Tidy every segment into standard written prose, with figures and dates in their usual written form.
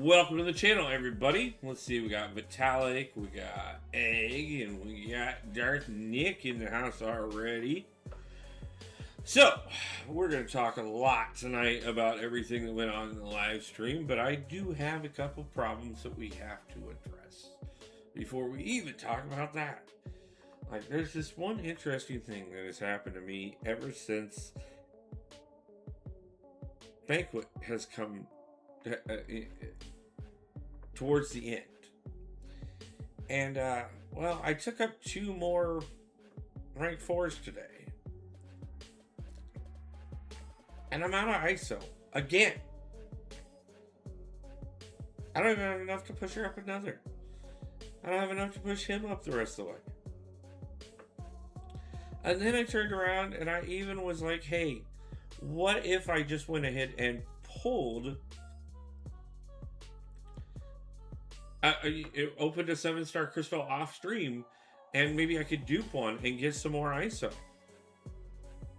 Welcome to the channel, everybody. Let's see, we got Vitalik, we got Egg, and we got Darth Nick in the house already. So, we're going to talk a lot tonight about everything that went on in the live stream, but I do have a couple problems that we have to address before we even talk about that. Like, there's this one interesting thing that has happened to me ever since Banquet has come towards the end. And, well, I took up 2 more rank 4s today. And I'm out of ISO. Again. I don't even have enough to push her up another. I don't have enough to push him up the rest of the way. And then I turned around and I even was like, hey, what if I just went ahead and pulled, it opened a 7-star crystal off stream, and maybe I could dupe one and get some more ISO.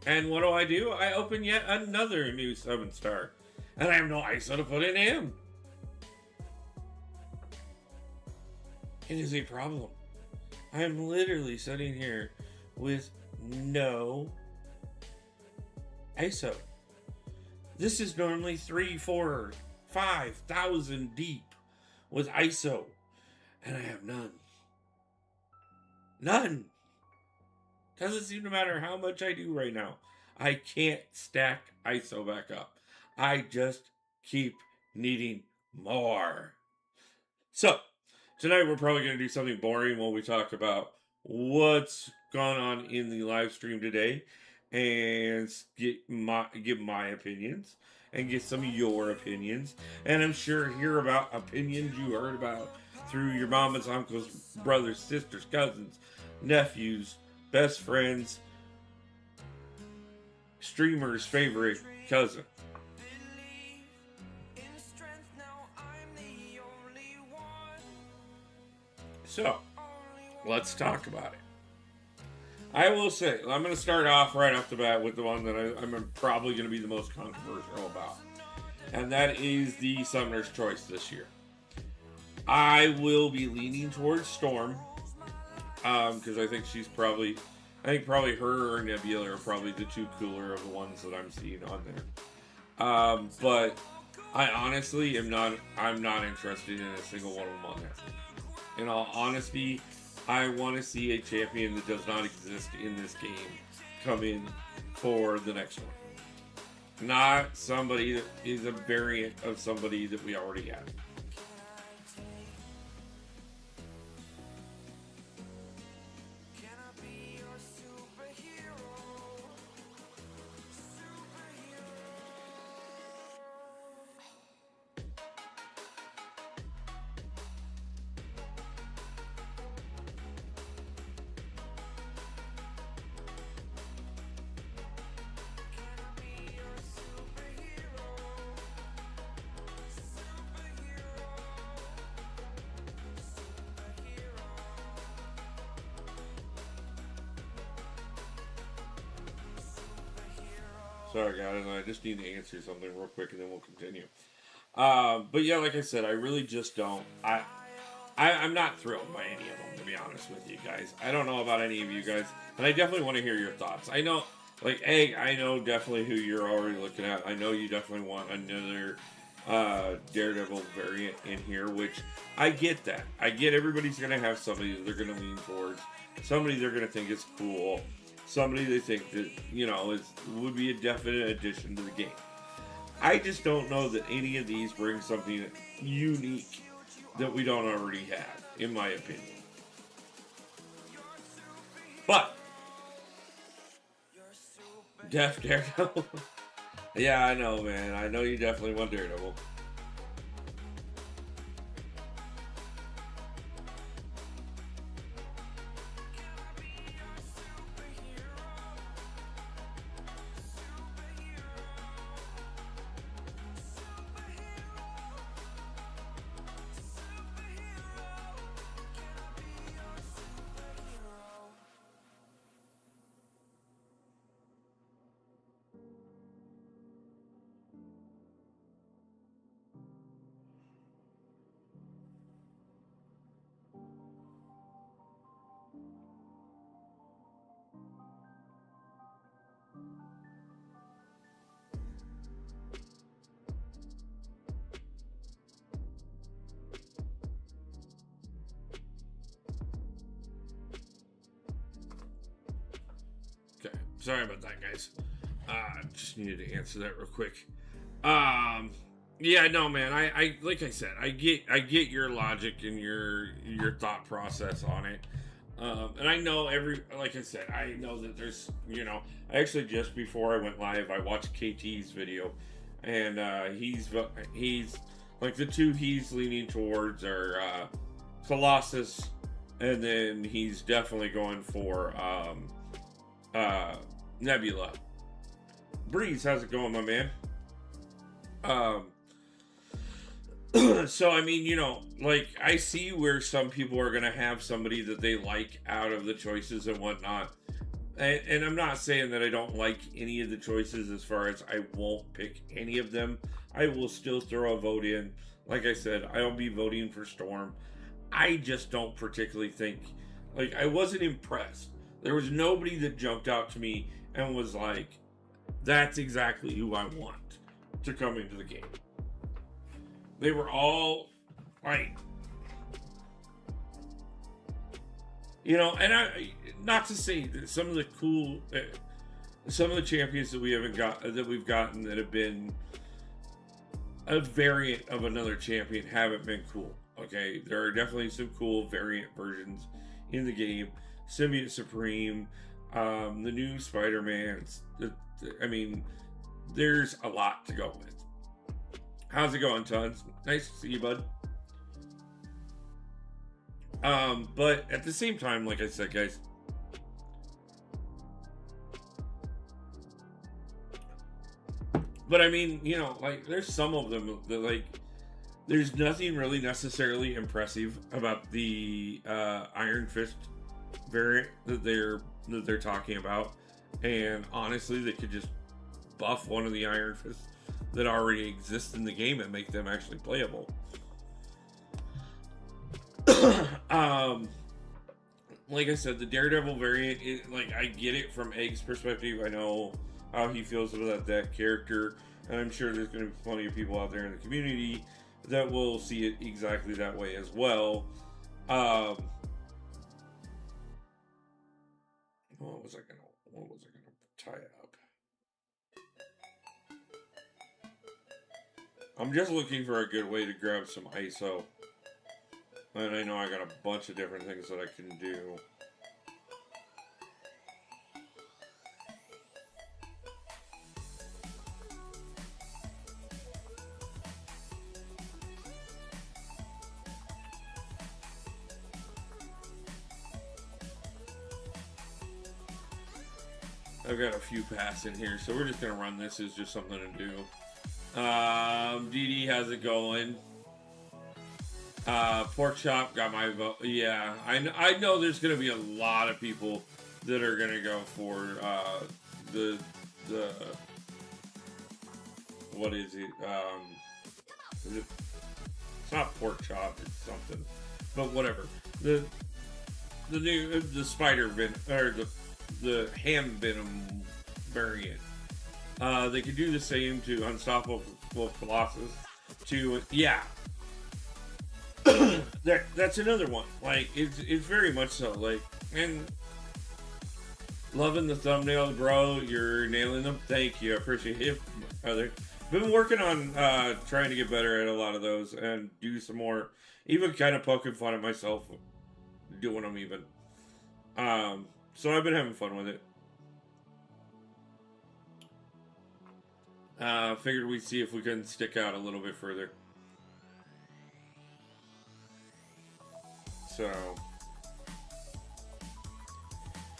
And what do? I open yet another new 7-star, and I have no ISO to put in him. It is a problem. I am literally sitting here with no ISO. This is normally 3, 4, 5,000 deep with ISO, and I have none. None. Doesn't seem to matter how much I do right now. I can't stack ISO back up. I just keep needing more. So, tonight we're probably going to do something boring while we talk about what's gone on in the live stream today and give my opinions and get some of your opinions. And I'm sure hear about opinions you heard about through your mama's, uncles, brothers, sisters, cousins, nephews, best friends, streamer's favorite cousin. So, let's talk about it. I will say, I'm going to start off right off the bat with the one that I'm probably going to be the most controversial about. And that is the Summoner's Choice this year. I will be leaning towards Storm. Because I think probably her or Nebula are probably the two cooler of the ones that I'm seeing on there. But I honestly I'm not interested in a single one of them on there. In all honesty, I want to see a champion that does not exist in this game come in for the next one. Not somebody that is a variant of somebody that we already have. Sorry guys, I just need to answer something real quick and then we'll continue. But yeah, like I said, I really just don't. I'm not thrilled by any of them, to be honest with you guys. I don't know about any of you guys, and I definitely want to hear your thoughts. I know, like Egg, I know definitely who you're already looking at. I know you definitely want another Daredevil variant in here, which I get that. I get everybody's going to have somebody that they're going to lean towards, somebody they're going to think is cool, somebody they think that, you know, would be a definite addition to the game. I just don't know that any of these bring something unique that we don't already have, in my opinion. But Daredevil. Yeah, I know, man. I know you definitely want Daredevil. Okay, sorry about that, guys. Just needed to answer that real quick. Yeah, no, man. I like I said, I get your logic and your thought process on it. And I know like I said, I know that there's, you know, actually just before I went live, I watched KT's video, and he's like the two he's leaning towards are Colossus, and then he's definitely going for Nebula. Breeze, how's it going, my man? So I mean, you know, like, I see where some people are gonna have somebody that they like out of the choices and whatnot, and I'm not saying that I don't like any of the choices, as far as I won't pick any of them. I will still throw a vote in. Like I said, I'll be voting for Storm. I just don't particularly think, like, I wasn't impressed. There was nobody that jumped out to me and was like, that's exactly who I want to come into the game. They were all like, you know, and I, not to say that some of the some of the champions that we've gotten that have been a variant of another champion haven't been cool. Okay, there are definitely some cool variant versions in the game. Symbiote Supreme, the new Spider-Mans. I mean, there's a lot to go with. How's it going, Tons? Nice to see you, bud. But at the same time, like I said, guys, but I mean, you know, like, there's some of them that, like, there's nothing really necessarily impressive about the Iron Fist variant that they're talking about, and honestly, they could just buff one of the Iron Fists that already exists in the game and make them actually playable. Like I said, the Daredevil variant, like, I get it from Egg's perspective. I know how he feels about that character, and I'm sure there's going to be plenty of people out there in the community that will see it exactly that way as well. What was I gonna tie up? I'm just looking for a good way to grab some ISO. And I know I got a bunch of different things that I can do. I've got a few paths in here, so we're just gonna run this as just something to do. DD, how's it going? Pork chop got my vote. Yeah, I know there's gonna be a lot of people that are gonna go for the what is it? It's not pork chop. It's something, but whatever. The spider venom, or the ham venom variant. They could do the same to Unstoppable Colossus. Yeah. That's another one. Like, it's very much so. Like, and loving the thumbnails, bro. You're nailing them. Thank you. I appreciate it, brother. Been working on trying to get better at a lot of those and do some more. Even kind of poking fun at myself doing them even. So I've been having fun with it. Figured we'd see if we couldn't stick out a little bit further. So,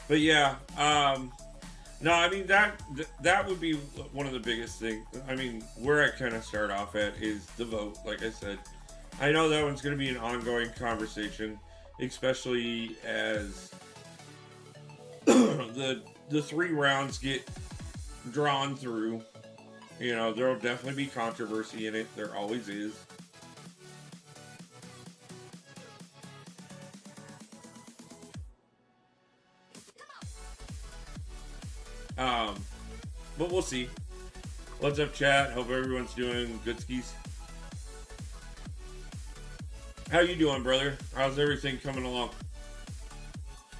but yeah, no, I mean, that would be one of the biggest things. I mean, where I kind of start off at is the vote. Like I said, I know that one's going to be an ongoing conversation, especially as the 3 rounds get drawn through. You know, there'll definitely be controversy in it. There always is. But we'll see. What's up, chat? Hope everyone's doing good skis. How you doing, brother? How's everything coming along?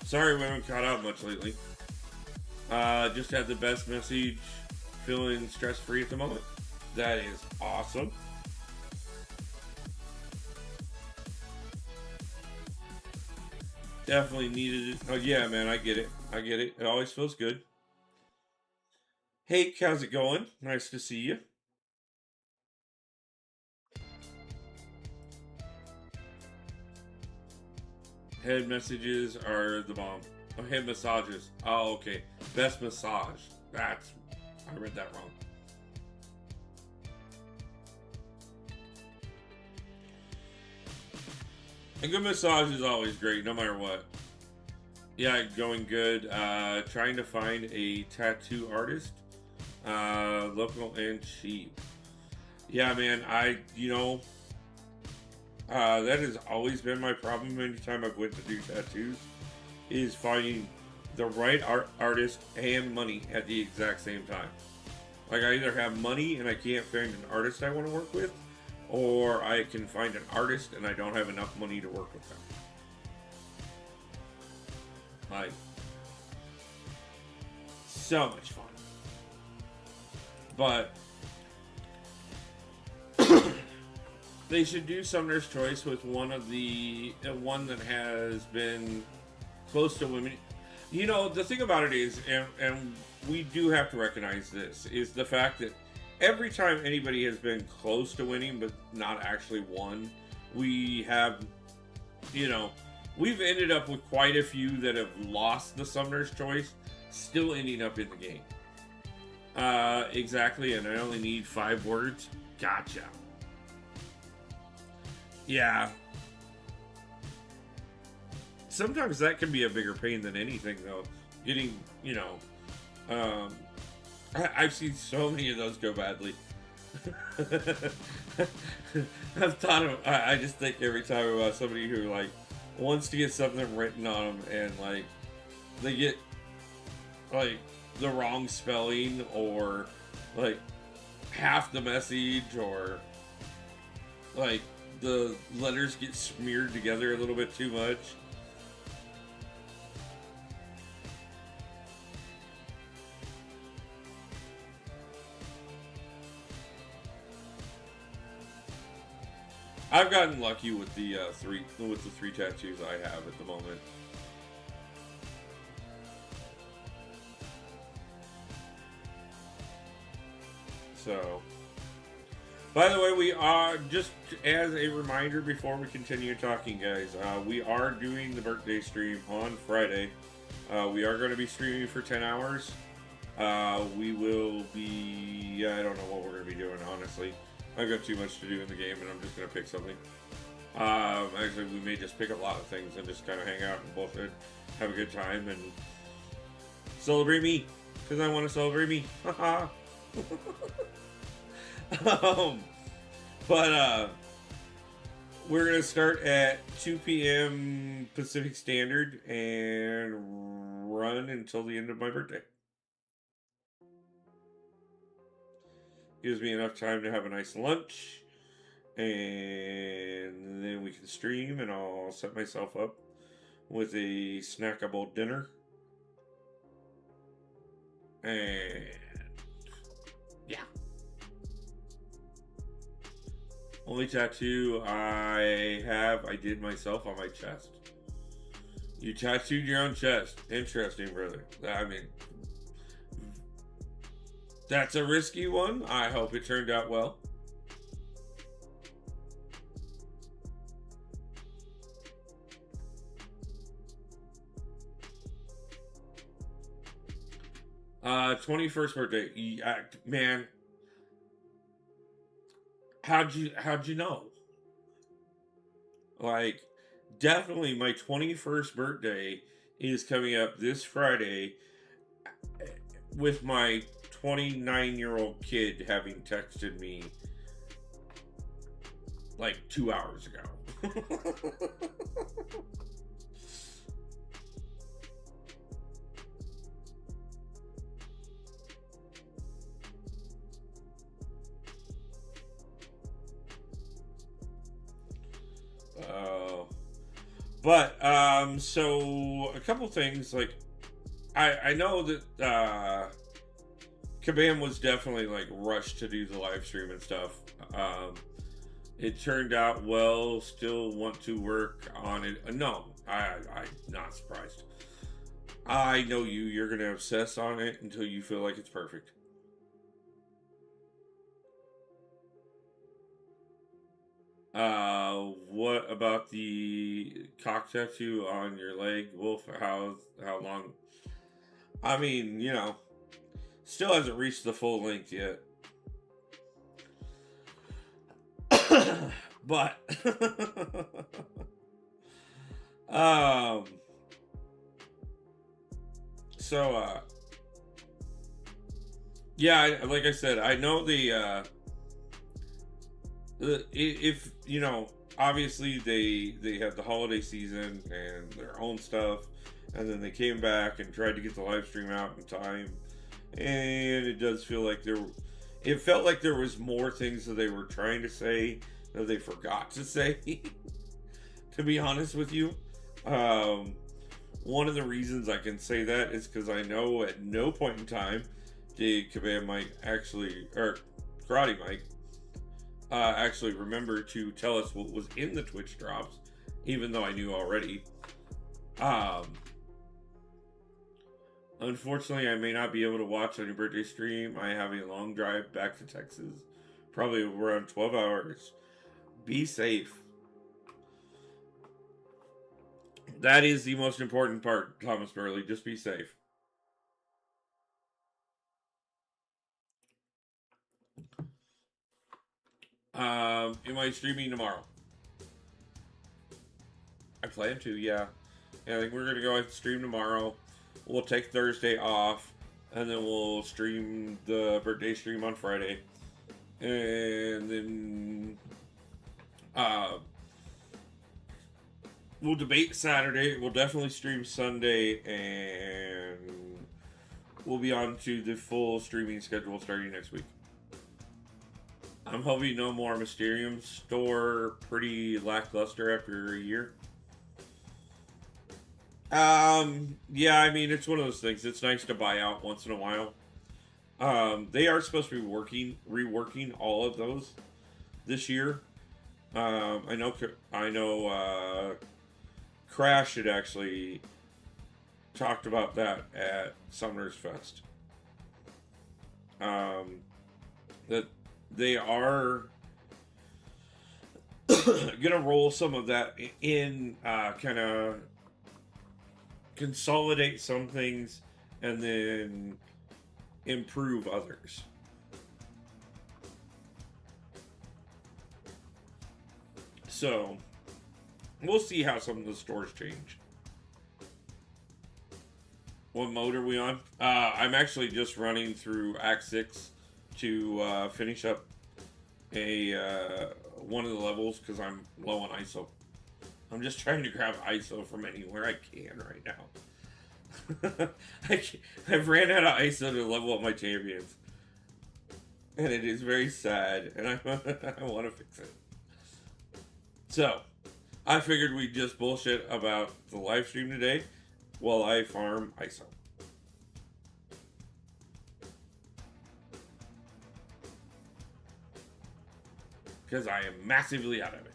Sorry we haven't caught up much lately. Just had the best message. Feeling stress-free at the moment. That is awesome. Definitely needed it. Oh yeah, man, I get it. I get it. It always feels good. Hey, how's it going? Nice to see you. Head messages are the bomb. Oh, head massages. Oh, okay. best massage. I read that wrong. A good massage is always great, no matter what. Yeah, going good. Trying to find a tattoo artist, local and cheap. Yeah, man. That has always been my problem. Anytime I've went to do tattoos, is finding the right artist and money at the exact same time. Like, I either have money and I can't find an artist I want to work with, or I can find an artist and I don't have enough money to work with them. Like, so much fun. But they should do Summoner's Choice with one that has been close to women. You know, the thing about it is, and we do have to recognize this, is the fact that every time anybody has been close to winning but not actually won, we have, we've ended up with quite a few that have lost the Summoner's Choice, still ending up in the game. Exactly, and I only need 5 words. Gotcha. Yeah. Sometimes that can be a bigger pain than anything, though. Getting, I've seen so many of those go badly. I just think every time about somebody who, like, wants to get something written on them and, like, they get, like, the wrong spelling or, like, half the message or, like, the letters get smeared together a little bit too much. I've gotten lucky with the three tattoos I have at the moment. So, by the way, we are, just as a reminder before we continue talking, guys, we are doing the birthday stream on Friday. We are going to be streaming for 10 hours. We will be, I don't know what we're going to be doing, honestly. I've got too much to do in the game, and I'm just going to pick something. Actually, we may just pick a lot of things and just kind of hang out and bullshit, have a good time, and celebrate me, because I want to celebrate me. Haha. But we're gonna start at 2 p.m. Pacific Standard and run until the end of my birthday. Gives me enough time to have a nice lunch, and then we can stream, and I'll set myself up with a snackable dinner. And yeah. Only tattoo I did myself on my chest. You tattooed your own chest. Interesting, brother. I mean, that's a risky one. I hope it turned out well. Uh, 21st birthday. Yeah, man. How'd you know? Like, definitely my 21st birthday is coming up this Friday with my 29-year-old kid having texted me like 2 hours ago. So a couple things, like, I know that Kabam was definitely like rushed to do the live stream and stuff. It turned out well. Still want to work on it. No, I'm not surprised. I know you're gonna obsess on it until you feel like it's perfect. What about the cock tattoo on your leg, Wolf? How long? I mean, still hasn't reached the full length yet. But um so yeah, like I said, I know if obviously they have the holiday season and their own stuff, and then they came back and tried to get the live stream out in time, and it does feel like it felt like there was more things that they were trying to say that they forgot to say. To be honest with you, one of the reasons I can say that is because I know at no point in time did Command Mike or Karate Mike actually remember to tell us what was in the Twitch drops, even though I knew already. Unfortunately, I may not be able to watch on your birthday stream. I have a long drive back to Texas, probably around 12 hours. Be safe. That is the most important part, Thomas Burley. Just be safe. Am I streaming tomorrow? I plan to, yeah. I think we're gonna go ahead and stream tomorrow. We'll take Thursday off, and then we'll stream the birthday stream on Friday, and then we'll debate Saturday. We'll definitely stream Sunday, and we'll be on to the full streaming schedule starting next week. I'm hoping no more Mysterium store. Pretty lackluster after a year. Yeah, I mean, it's one of those things. It's nice to buy out once in a while. They are supposed to be reworking all of those this year. I know, Crash had actually talked about that at Summer's Fest. That they are gonna roll some of that in, kind of consolidate some things and then improve others. So we'll see how some of the stores change. What mode are we on? I'm actually just running through Act 6 to finish up one of the levels because I'm low on ISO. I'm just trying to grab ISO from anywhere I can right now. I've ran out of ISO to level up my champions. And it is very sad, and I want to fix it. So, I figured we'd just bullshit about the live stream today while I farm ISO. Because I am massively out of it.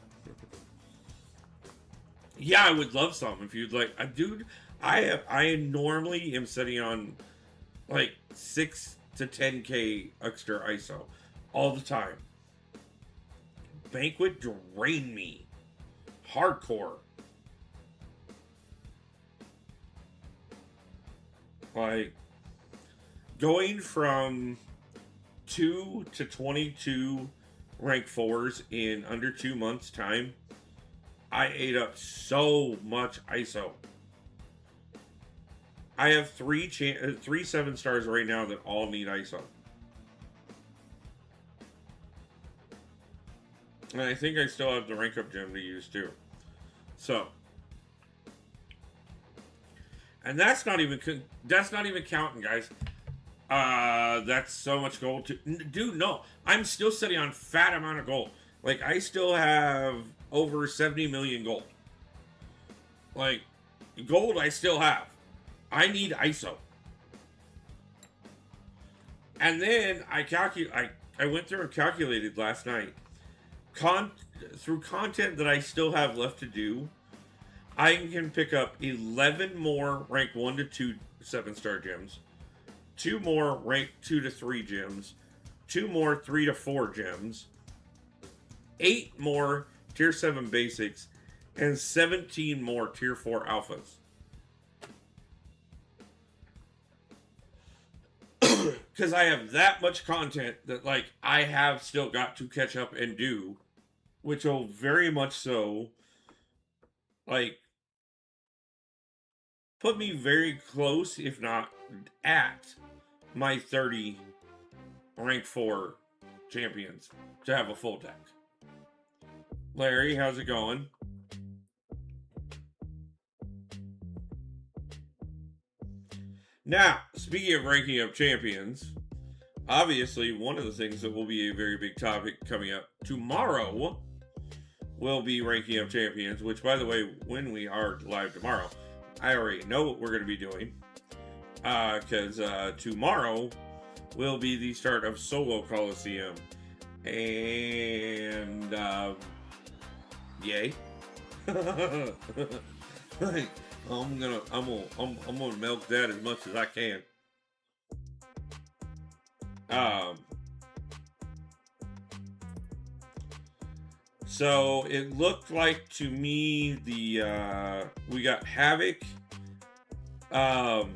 Yeah, I would love some if you'd like. Dude, I normally am setting on like 6 to 10k extra ISO all the time. Banquet drained me. Hardcore. Like, going from 2 to 22 rank 4s in under 2 months' time, I ate up so much ISO. I have three 7 stars right now that all need ISO. And I think I still have the rank up gem to use too. So, and that's not even counting, guys. That's so much gold to dude. No, I'm still sitting on fat amount of gold. Like, I still have over 70 million gold. Like, gold I still have. I need ISO. And then I went through and calculated last night. Through content that I still have left to do, I can pick up 11 more rank 1 to 2 7-star gems, 2 more rank 2 to 3 gems, 2 more 3 to 4 gems, 8 more tier 7 basics, and 17 more tier 4 alphas. because I have that much content that, like, I have still got to catch up and do, which will very much so, like, put me very close, if not at my 30 rank 4 champions to have a full deck. Larry, how's it going? Now, speaking of ranking up champions, obviously one of the things that will be a very big topic coming up tomorrow will be ranking up champions, which, by the way, when we are live tomorrow, I already know what we're going to be doing, because tomorrow will be the start of Solo Coliseum, and yay. Like, I'm gonna milk that as much as I can. So it looked like to me the we got Havoc, Atom,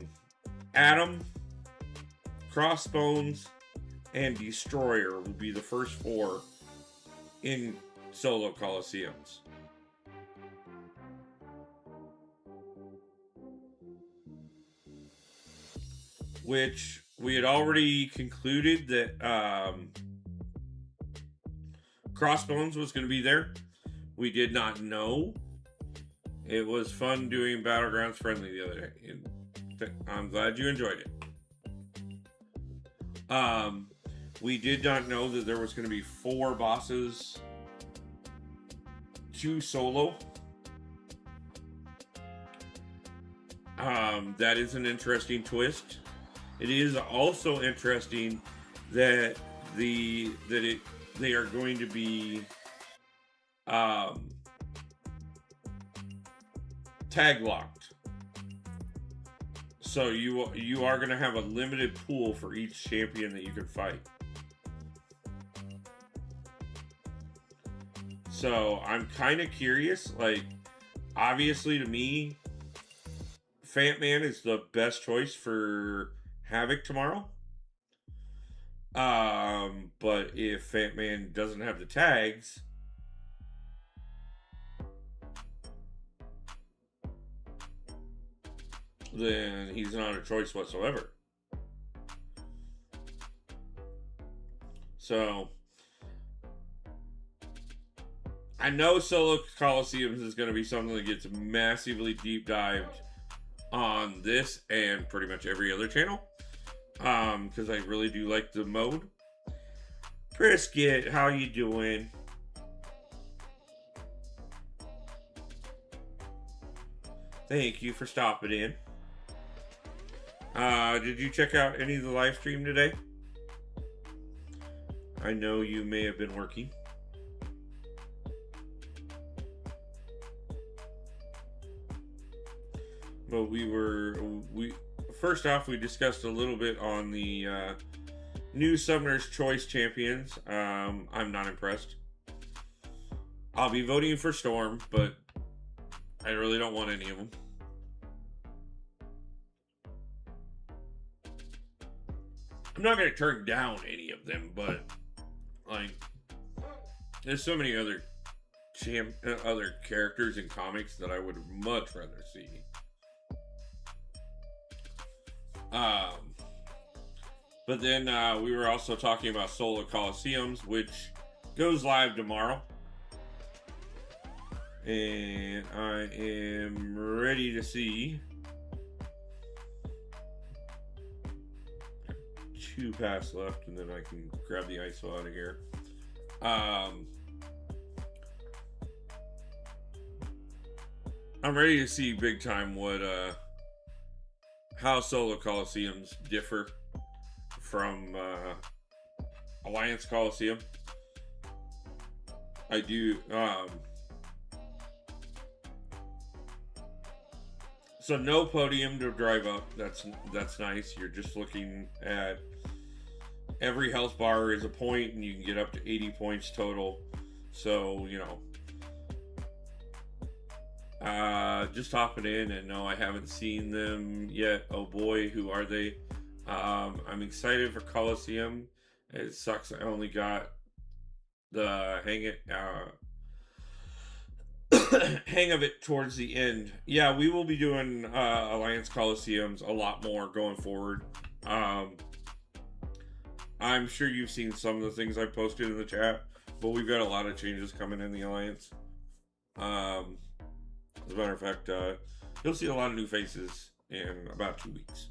Crossbones, and Destroyer will be the first 4 in Solo Coliseums. Which we had already concluded that Crossbones was going to be there. We did not know. It was fun doing Battlegrounds Friendly the other day. And I'm glad you enjoyed it. We did not know that there was going to be 4 bosses to solo. That is an interesting twist. It is also interesting that they are going to be tag locked. So you are going to have a limited pool for each champion that you can fight. So I'm kind of curious. Like, obviously to me, Fat-Man is the best choice for Havoc tomorrow. But if Fat-Man doesn't have the tags, then he's not a choice whatsoever. So I know Solo Coliseums is going to be something that gets massively deep dived on this and pretty much every other channel, because I really do like the mode. Brisket, how you doing? Thank you for stopping in. Did you check out any of the live stream today? I know you may have been working. But we first off, we discussed a little bit on the new Summoner's Choice champions. I'm not impressed. I'll be voting for Storm, but I really don't want any of them. I'm not going to turn down any of them, but like, there's so many other characters in comics that I would much rather see. But then we were also talking about Solo Coliseums, which goes live tomorrow. And I am ready to see 2 packs left, and then I can grab the ISO out of here. I'm ready to see big time what how Solo Coliseums differ from Alliance Coliseum. I do. So no podium to drive up. That's nice. You're just looking at every health bar is a point, and you can get up to 80 points total. So, you know, just hopping in, and no, I haven't seen them yet. Oh boy, who are they? I'm excited for Coliseum. It sucks I only got the hang of it towards the end. Yeah, we will be doing Alliance Coliseums a lot more going forward. I'm sure you've seen some of the things I posted in the chat, but we've got a lot of changes coming in the Alliance. As a matter of fact, you'll see a lot of new faces in about 2 weeks.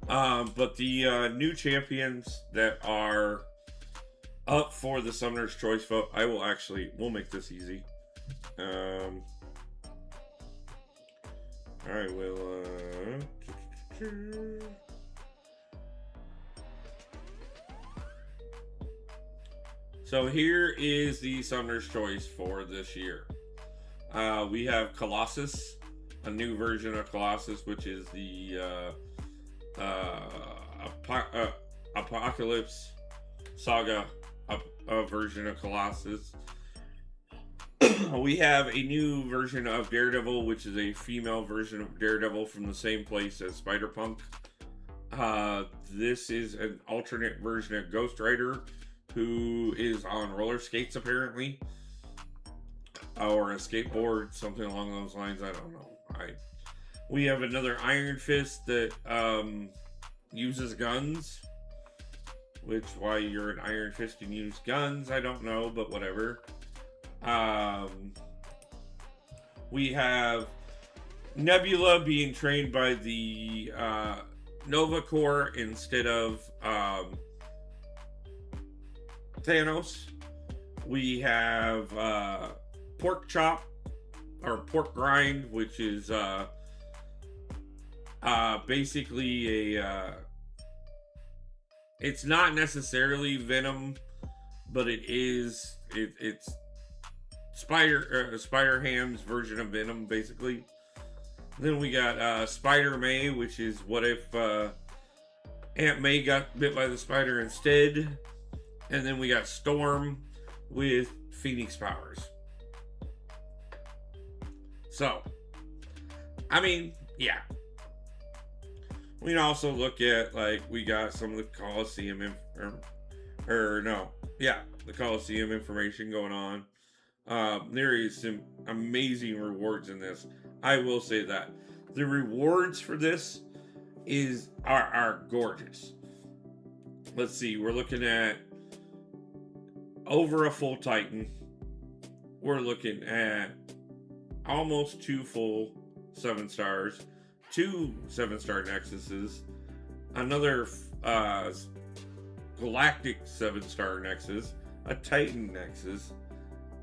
But the new champions that are up for the Summoner's Choice vote, we'll make this easy. I will, so here is the Summoner's Choice for this year. We have Colossus, a new version of Colossus, which is the Apocalypse Saga version of Colossus. We have a new version of Daredevil, which is a female version of Daredevil from the same place as Spider-Punk. This is an alternate version of Ghost Rider, who is on roller skates apparently, or a skateboard, something along those lines. I don't know. We have another Iron Fist that uses guns, which why you're an Iron Fist and use guns, I don't know, but whatever. We have Nebula being trained by the Nova Corps instead of Thanos. We have Pork Chop, or Pork Grind, which is basically it's not necessarily Venom, but it's Spider-Ham's version of Venom, basically. Then we got Spider-May, which is what if Aunt May got bit by the spider instead. And then we got Storm with Phoenix powers. So, I mean, yeah. We can also look at, like, we got some of the Coliseum the Coliseum information going on. There is some amazing rewards in this. I will say that the rewards for this are gorgeous. Let's see, we're looking at over a full Titan. We're looking at almost 2 full 7 stars, 2 7-star Nexuses, another Galactic 7-star Nexus, a Titan Nexus,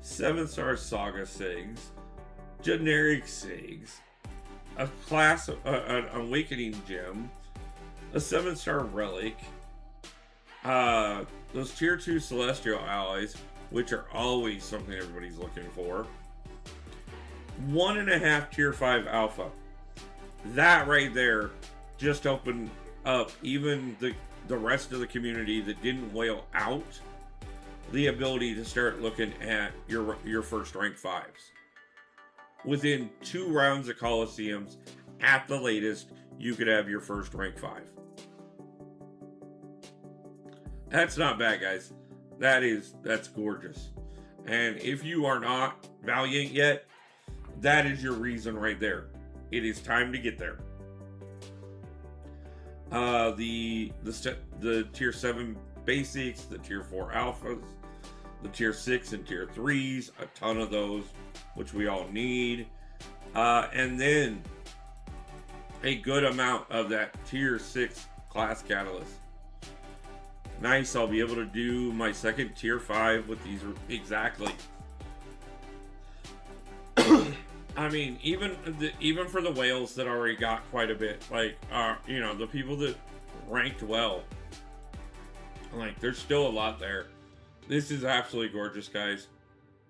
7-star Saga Sigs, generic Sigs, a class, an Awakening Gem, a 7-star Relic, those tier 2 Celestial Allies, which are always something everybody's looking for, 1.5 tier 5 Alpha. That right there just opened up even the rest of the community that didn't whale out the ability to start looking at your first rank 5s. Within 2 rounds of Coliseums, at the latest, you could have your first rank 5. That's not bad, guys. That's gorgeous. And if you are not Valiant yet, that is your reason right there. It is time to get there. The tier 7 basics, the tier 4 alphas, the tier 6 and tier 3s, a ton of those, which we all need. And then a good amount of that tier 6 class catalyst. Nice, I'll be able to do my second tier 5 with these exactly. I mean, even for the whales that already got quite a bit, like, the people that ranked well, like, there's still a lot there. This is absolutely gorgeous, guys.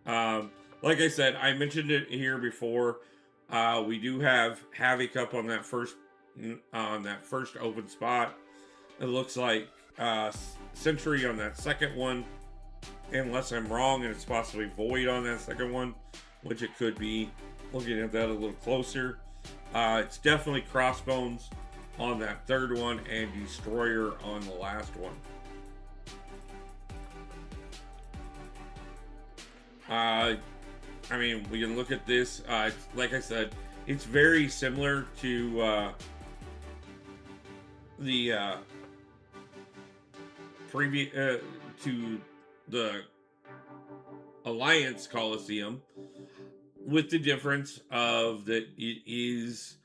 Like I said, I mentioned it here before. We do have Havoc up on that first open spot. It looks like Sentry on that second one, unless I'm wrong and it's possibly Void on that second one, which it could be. Looking at that a little closer, it's definitely Crossbones on that third one and Destroyer on the last one. I mean, we can look at this. Like I said, it's very similar to the previous to the Alliance Coliseum, with the difference of that it is,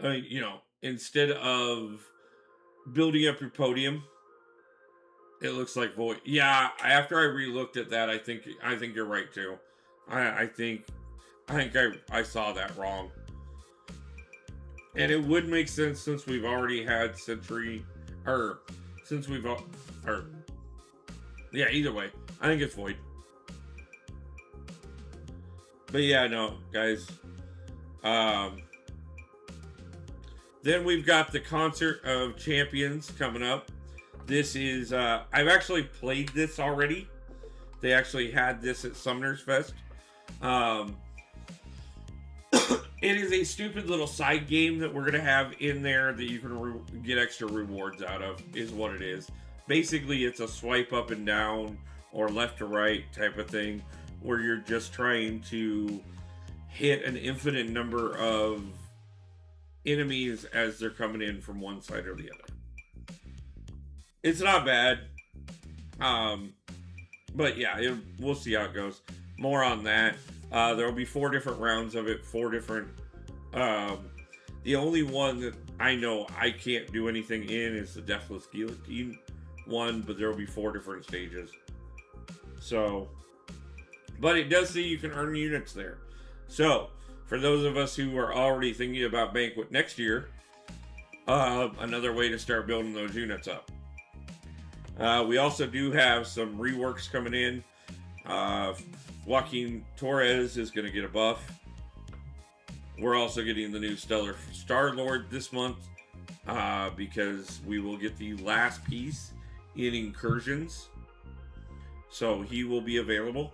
you know, instead of building up your podium, it looks like void. Yeah, after I re-looked at that, I think you're right too. I think I saw that wrong. And it would make sense since we've already had Century, or since we've, yeah, either way, I think it's void. But yeah, no, guys. Then we've got the Concert of Champions coming up. This is, I've actually played this already. They actually had this at Summoners Fest. It is a stupid little side game that we're going to have in there that you can get extra rewards out of, is what it is. Basically, it's a swipe up and down or left to right type of thing where you're just trying to hit an infinite number of enemies as they're coming in from one side or the other. It's not bad. But yeah, we'll see how it goes. More on that. There will be 4 different rounds of it, 4 different. The only one that I know I can't do anything in is the Deathless Guillotine one, but there will be 4 different stages. So, but it does say you can earn units there. So, for those of us who are already thinking about Banquet next year, another way to start building those units up. We also do have some reworks coming in. Joaquin Torres is going to get a buff. We're also getting the new Stellar Star-Lord this month because we will get the last piece in Incursions. So he will be available.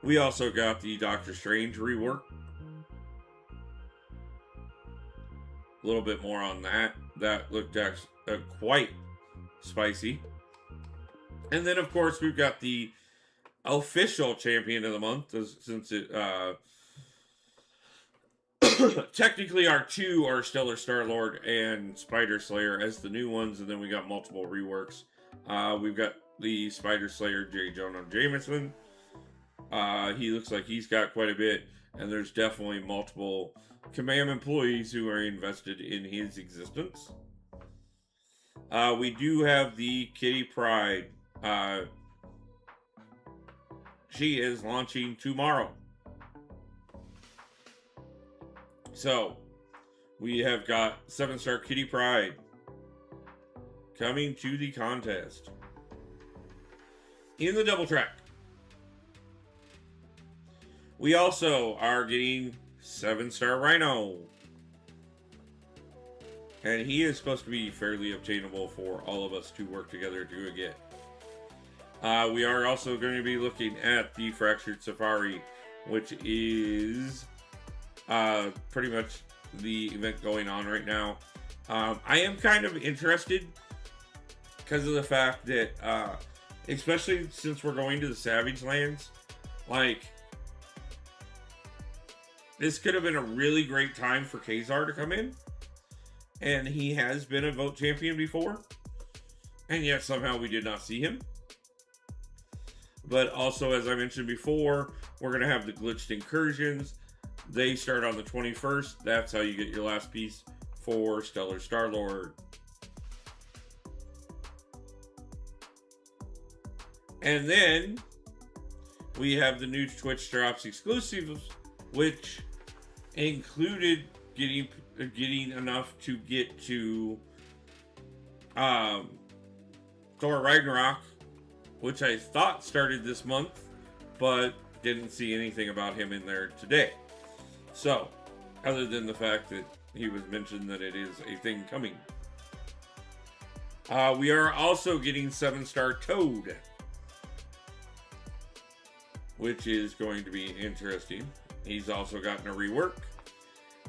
We also got the Doctor Strange rework. A little bit more on that. That looked actually quite spicy. And then, of course, we've got the official champion of the month, since it technically our 2 are Stellar Star-Lord and Spider Slayer as the new ones, and then we got multiple reworks. We've got the Spider Slayer J. Jonah Jameson. He looks like he's got quite a bit, and there's definitely multiple Command employees who are invested in his existence. We do have the Kitty Pryde. She is launching tomorrow. So, we have got 7-star Kitty Pryde coming to the contest. In the double track, we also are getting 7-star Rhino. And he is supposed to be fairly obtainable for all of us to work together to get. We are also going to be looking at the Fractured Safari, which is pretty much the event going on right now. I am kind of interested because of the fact that, especially since we're going to the Savage Lands, like, this could have been a really great time for Kazar to come in. And he has been a vote champion before. And yet somehow we did not see him. But also, as I mentioned before, we're going to have the glitched incursions. They start on the 21st. That's how you get your last piece for Stellar Star-Lord. And then we have the new Twitch drops exclusives, which included getting enough to get to Thor Ragnarok, which I thought started this month, but didn't see anything about him in there today. So, other than the fact that he was mentioned that it is a thing coming. We are also getting 7-star Toad, which is going to be interesting. He's also gotten a rework.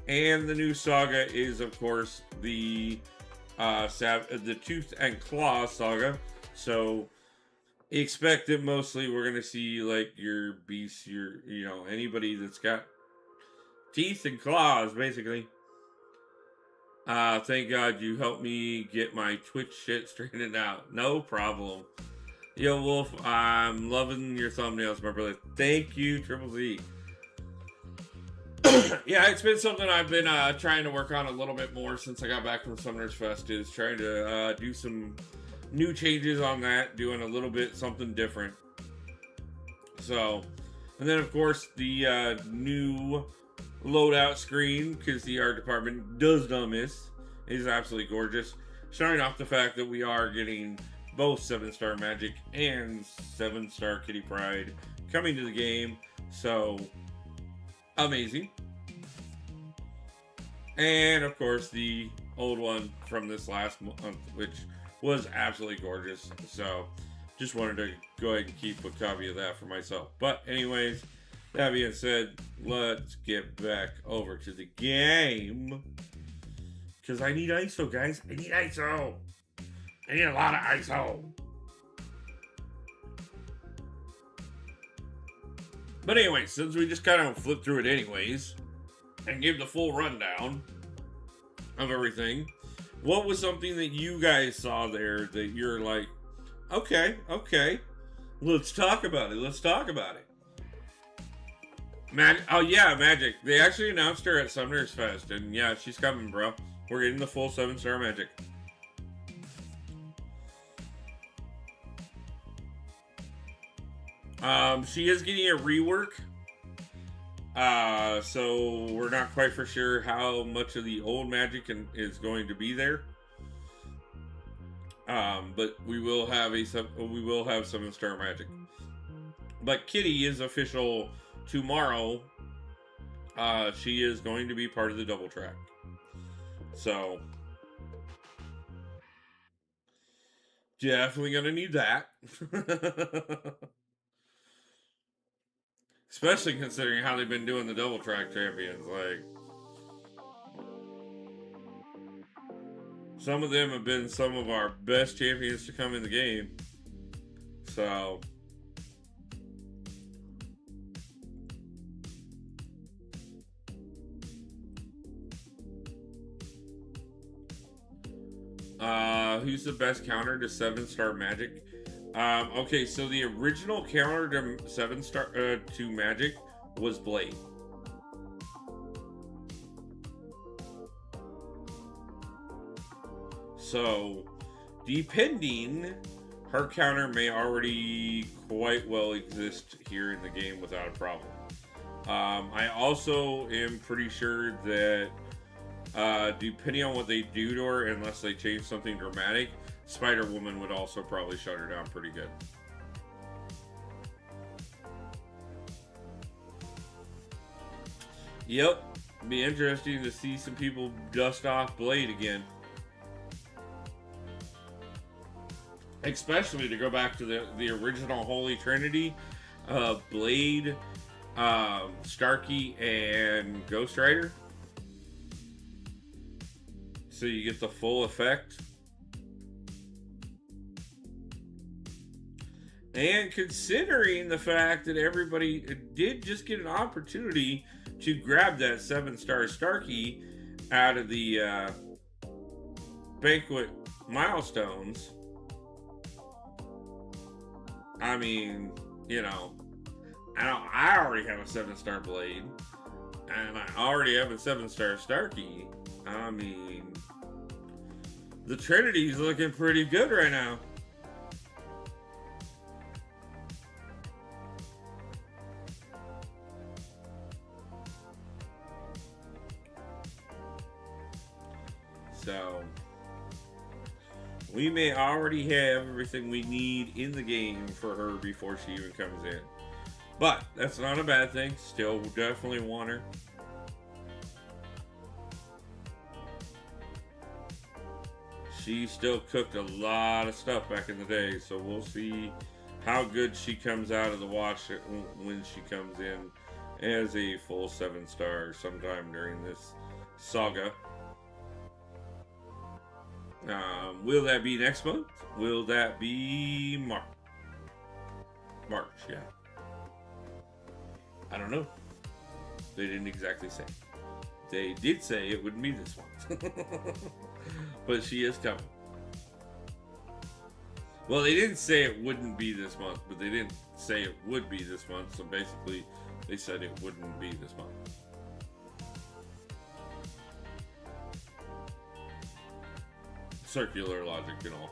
And the new saga is, of course, the Tooth and Claw saga. So expect that mostly we're gonna see like your beasts, anybody that's got teeth and claws, basically. Thank God you helped me get my Twitch shit straightened out. No problem. Yo, Wolf, I'm loving your thumbnails, my brother. Thank you, Triple Z. Yeah, it's been something I've been trying to work on a little bit more since I got back from Summoners Fest, is trying to do some new changes on that, doing a little bit something different. So, and then of course the new loadout screen, because the art department does not miss, is absolutely gorgeous, showing off the fact that we are getting both 7-star Magic and 7-star Kitty Pryde coming to the game. So amazing. And of course the old one from this last month, which was absolutely gorgeous. So just wanted to go ahead and keep a copy of that for myself. But anyways, that being said, let's get back over to the game, because I need ISO, guys. I need ISO. I need a lot of ISO. But anyway, since we just kind of flipped through it anyways, and gave the full rundown of everything, what was something that you guys saw there that you're like, okay, let's talk about it. Oh yeah, Magic. They actually announced her at Summoners Fest, and yeah, she's coming, bro. We're getting the full 7-star Magic. She is getting a rework. So we're not quite for sure how much of the old Magic is going to be there. But we will have 7-star Magic. But Kitty is official tomorrow. She is going to be part of the double track. So definitely gonna need that. Especially considering how they've been doing the double track champions. Like, some of them have been some of our best champions to come in the game. So who's the best counter to 7-star Magic? Okay, so the original counter to 7-star to Magic was Blade. So, depending, her counter may already quite well exist here in the game without a problem. I also am pretty sure that depending on what they do to her, unless they change something dramatic, Spider-Woman would also probably shut her down pretty good. Yep, be interesting to see some people dust off Blade again. Especially to go back to the original Holy Trinity, Blade, Starkey, and Ghost Rider. So you get the full effect. And considering the fact that everybody did just get an opportunity to grab that 7-star Starkey out of the Banquet milestones, I mean, you know, I already have a 7-star Blade, and I already have a 7-star Starkey. I mean, the Trinity's looking pretty good right now. So, we may already have everything we need in the game for her before she even comes in. But, that's not a bad thing. Still definitely want her. She still cooked a lot of stuff back in the day, so we'll see how good she comes out of the wash when she comes in as a full 7-star sometime during this saga. Will that be next month? Will that be March? March, yeah. I don't know. They didn't exactly say. They did say it wouldn't be this month. But she is coming. Well, they didn't say it wouldn't be this month, but they didn't say it would be this month. So basically, they said it wouldn't be this month. Circular logic and all.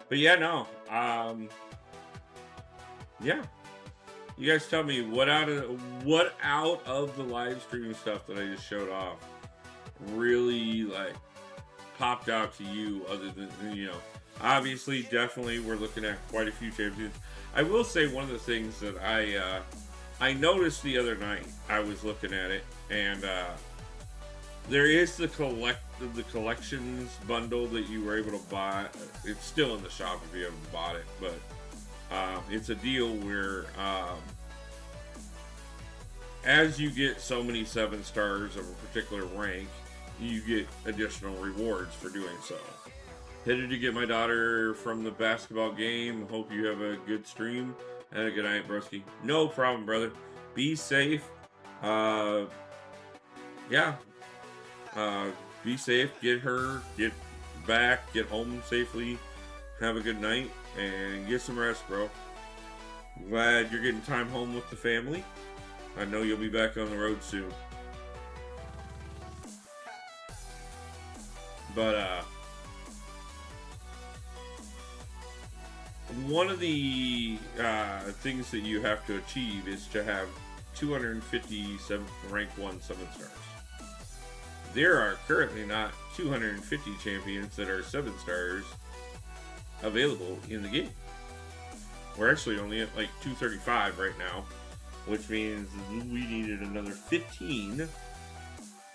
But yeah, no. Yeah. You guys tell me what out of the live stream stuff that I just showed off really like popped out to you, other than, you know, obviously definitely we're looking at quite a few champions. I will say one of the things that I noticed the other night, I was looking at it, and there is the collections bundle that you were able to buy. It's still in the shop if you haven't bought it, but it's a deal where as you get so many 7 stars of a particular rank, you get additional rewards for doing so. Headed to get my daughter from the basketball game. Hope you have a good stream and a good night, broski. No problem, brother. Be safe. Yeah. Be safe. Get back. Get home safely. Have a good night and get some rest, bro. Glad you're getting time home with the family. I know you'll be back on the road soon. But one of the things that you have to achieve is to have 257 rank 1 7 stars. There are currently not 250 champions that are 7 stars available in the game. We're actually only at like 235 right now, which means we needed another 15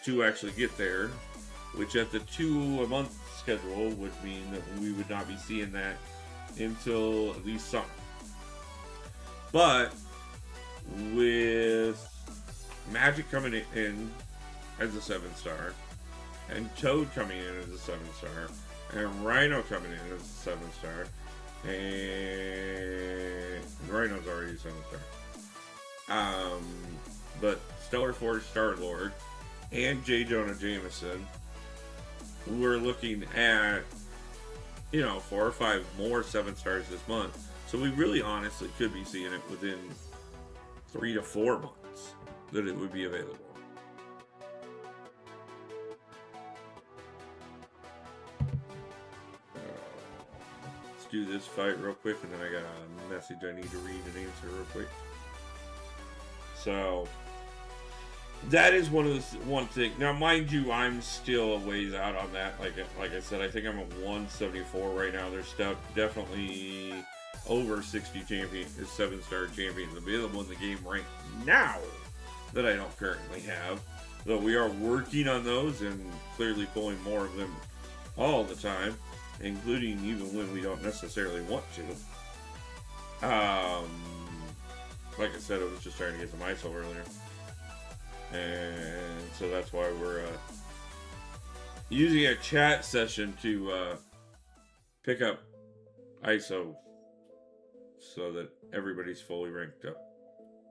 to actually get there, which at the 2 a month schedule would mean that we would not be seeing that until at least summer. But with Magic coming in as a 7 star, and Toad coming in as a 7 star, and Rhino coming in as a 7 star, and Rhino's already a 7 star. But Stellar Force Star-Lord and J. Jonah Jameson, we're looking at, you know, 4 or 5 more 7 stars this month. So we really honestly could be seeing it within 3 to 4 months that it would be available. Let's do this fight real quick, and then I got a message I need to read and answer real quick. So that is one thing. Now, mind you, I'm still a ways out on that. Like I said, I think I'm at 174 right now. There's definitely over 60 champions, 7-star champions available in the game right now that I don't currently have. Though we are working on those and clearly pulling more of them all the time, including even when we don't necessarily want to. Like I said, I was just trying to get some ISO earlier. And so that's why we're using a chat session to pick up ISO so that everybody's fully ranked up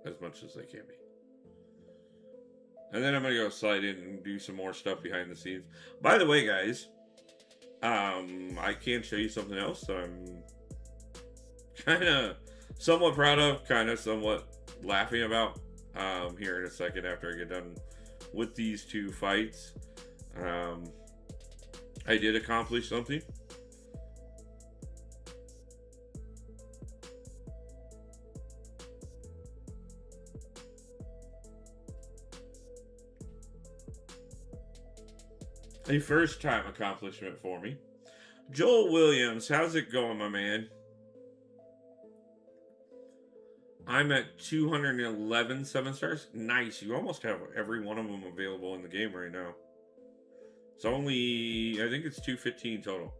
as much as they can be. And then I'm going to go slide in and do some more stuff behind the scenes. By the way, guys, I can show you something else that I'm kind of somewhat proud of, kind of somewhat laughing about. Here in a second after I get done with these 2 fights. I did accomplish something. A first time accomplishment for me. Joel Williams, how's it going, my man? I'm at 211 7-stars. Nice. You almost have every one of them available in the game right now. It's only, I think it's 215 total.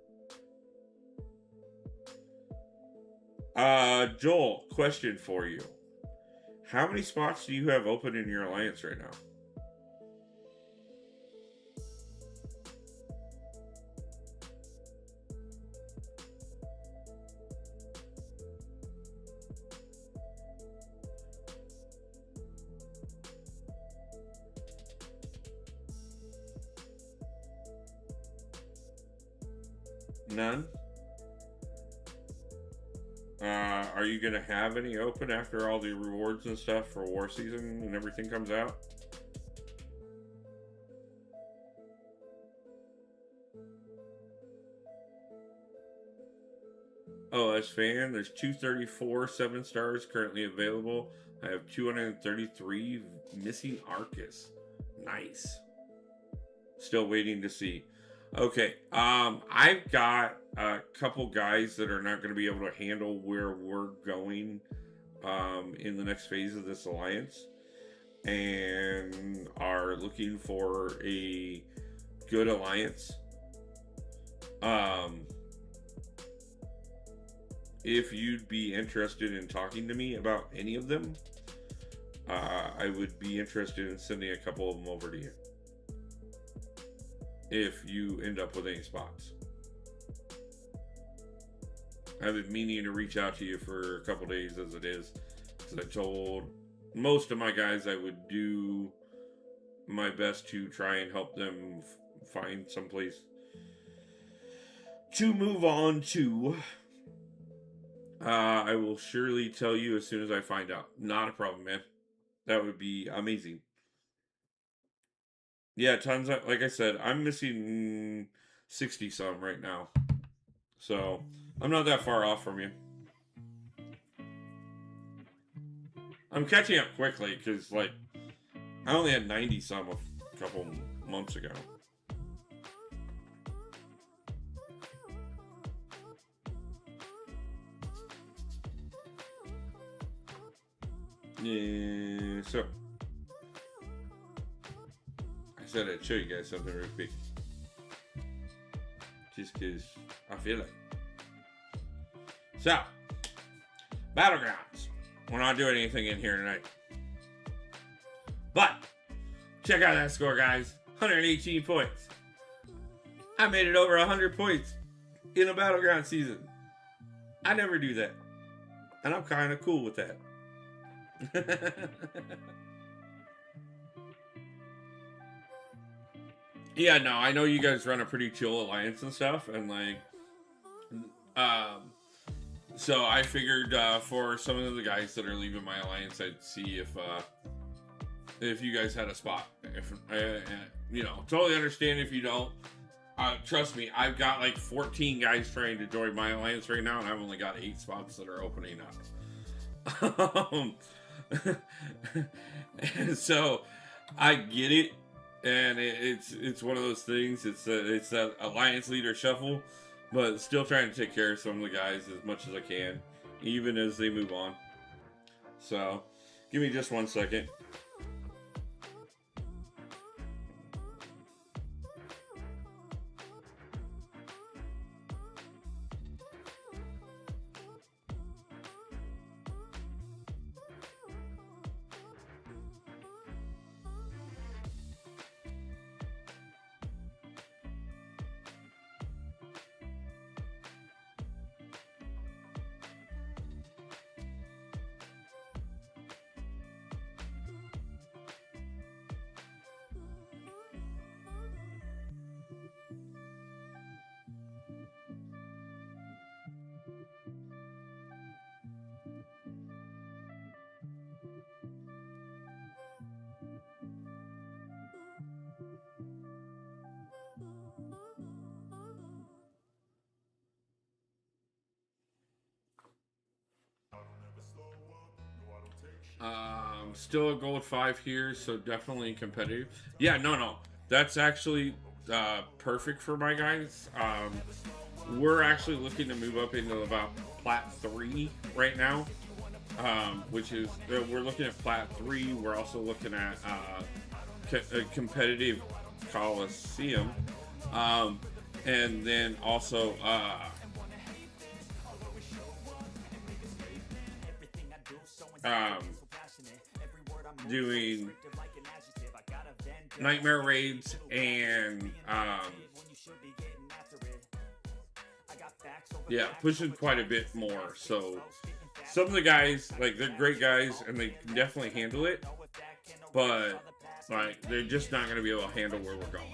Joel, question for you. How many spots do you have open in your alliance right now? None? Are you going to have any open after all the rewards and stuff for war season and everything comes out? OS fan, there's 234 7-stars currently available. I have 233 missing Arcus. Nice. Still waiting to see. Okay, I've got a couple guys that are not going to be able to handle where we're going in the next phase of this alliance and are looking for a good alliance. If you'd be interested in talking to me about any of them, I would be interested in sending a couple of them over to you. If you end up with any spots. I've been meaning to reach out to you for a couple days as it is, because I told most of my guys I would do my best to try and help them find someplace to move on to. I will surely tell you as soon as I find out. Not a problem, man. That would be amazing. Yeah, tons of, like I said, I'm missing 60 some right now. So, I'm not that far off from you. I'm catching up quickly because, like, I only had 90 some a couple months ago. Yeah, so I said I'd show you guys something real quick. Just because I feel like. So, Battlegrounds. We're not doing anything in here tonight. But, check out that score, guys. 118 points. I made it over 100 points in a Battleground season. I never do that. And I'm kind of cool with that. Yeah, no, I know you guys run a pretty chill alliance and stuff, and like, so I figured for some of the guys that are leaving my alliance, I'd see if you guys had a spot. If you know, totally understand if you don't. Trust me, I've got like 14 guys trying to join my alliance right now, and I've only got 8 spots that are opening up. So I get it, and it's one of those things. It's that alliance leader shuffle, but still trying to take care of some of the guys as much as I can, even as they move on. So give me just 1 second. Still a gold 5 here, so definitely competitive. Yeah, no. That's actually perfect for my guys. We're actually looking to move up into about Plat 3 right now, which is, we're looking at Plat 3. We're also looking at a competitive Coliseum. And then also doing nightmare raids and yeah, pushing quite a bit more. So some of the guys, like, they're great guys and they can definitely handle it, but like, they're just not going to be able to handle where we're going.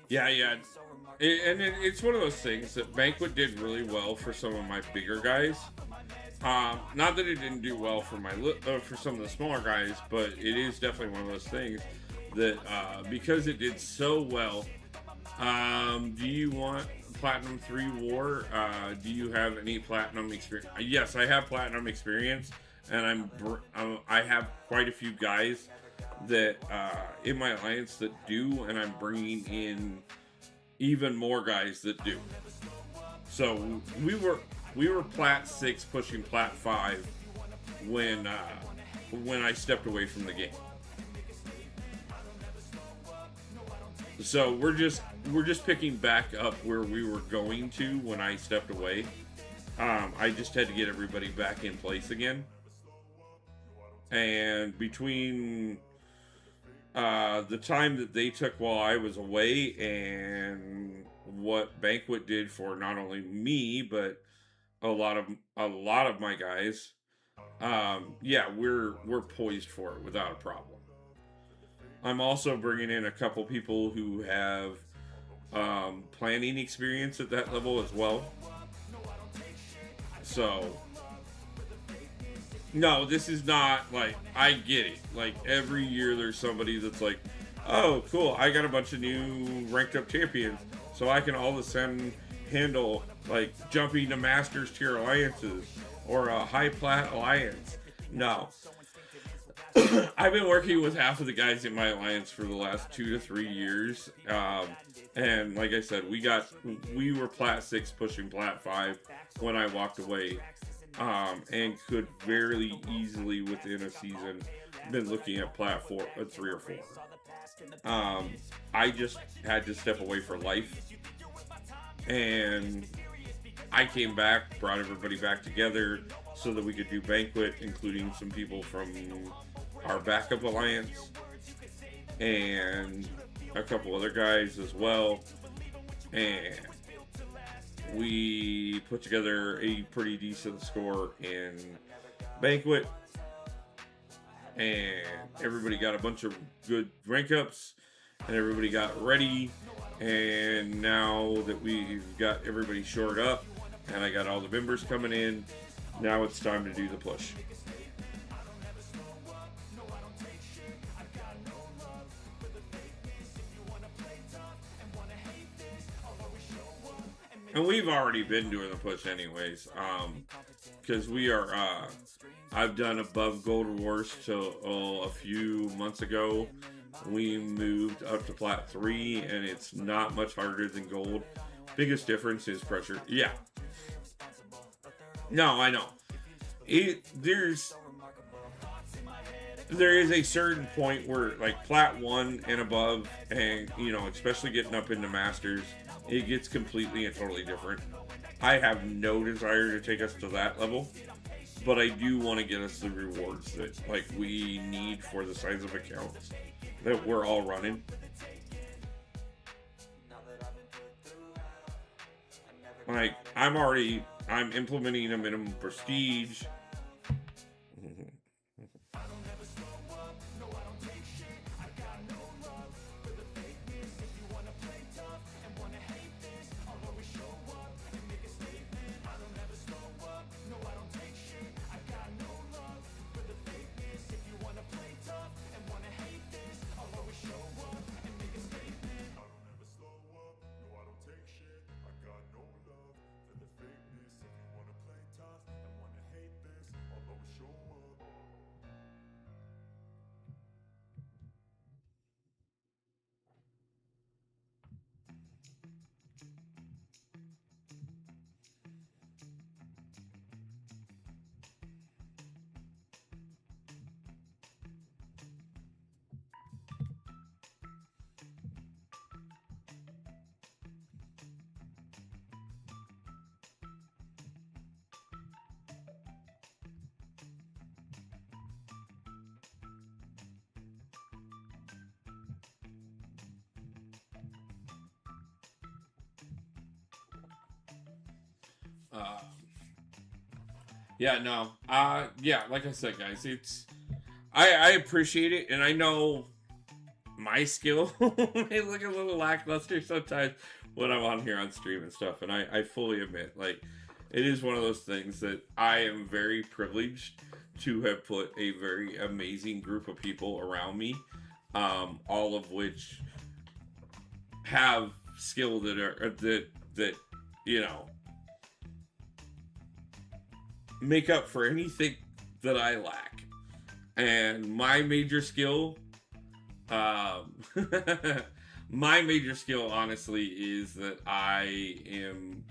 Yeah. It's one of those things that Banquet did really well for some of my bigger guys. Not that it didn't do well for for some of the smaller guys, but it is definitely one of those things that because it did so well. Do you want Platinum 3 War? Do you have any Platinum experience? Yes, I have Platinum experience, and I have quite a few guys that in my alliance that do, and I'm bringing in even more guys that do. So we were Plat 6 pushing Plat 5 when I stepped away from the game. So we're just picking back up where we were going to when I stepped away. I just had to get everybody back in place again. And between the time that they took while I was away and what Banquet did for not only me but a lot of my guys, yeah, we're poised for it without a problem. I'm also bringing in a couple people who have planning experience at that level as well. So, no, this is not like, I get it. Like, every year there's somebody that's like, oh, cool, I got a bunch of new ranked up champions, so I can all of a sudden handle, like, jumping to Masters tier alliances or a high plat alliance. No. I've been working with half of the guys in my alliance for the last 2 to 3 years, and like I said, we were Plat 6 pushing Plat 5 when I walked away, and could very easily within a season been looking at Plat 4, 3 or 4. I just had to step away for life, and I came back, brought everybody back together so that we could do Banquet, including some people from our backup alliance and a couple other guys as well, and we put together a pretty decent score in Banquet, and everybody got a bunch of good rank ups and everybody got ready. And now that we've got everybody shored up and I got all the members coming in, now it's time to do the push. And we've already been doing the push anyways, because we are, I've done above gold wars till a few months ago. We moved up to Plat 3, and it's not much harder than gold. Biggest difference is pressure. Yeah. No, I know. there is a certain point where, like, Plat 1 and above, and, you know, especially getting up into Masters, it gets completely and totally different. I have no desire to take us to that level, but I do want to get us the rewards that, like, we need for the size of accounts that we're all running. Like, I'm implementing a minimum prestige. Yeah, no. Yeah, like I said, guys, I appreciate it, and I know my skill may look a little lackluster sometimes when I'm on here on stream and stuff, and I fully admit, like, it is one of those things that I am very privileged to have put a very amazing group of people around me, all of which have skill that you know, make up for anything that I lack. And my major skill, my major skill, honestly, is that I am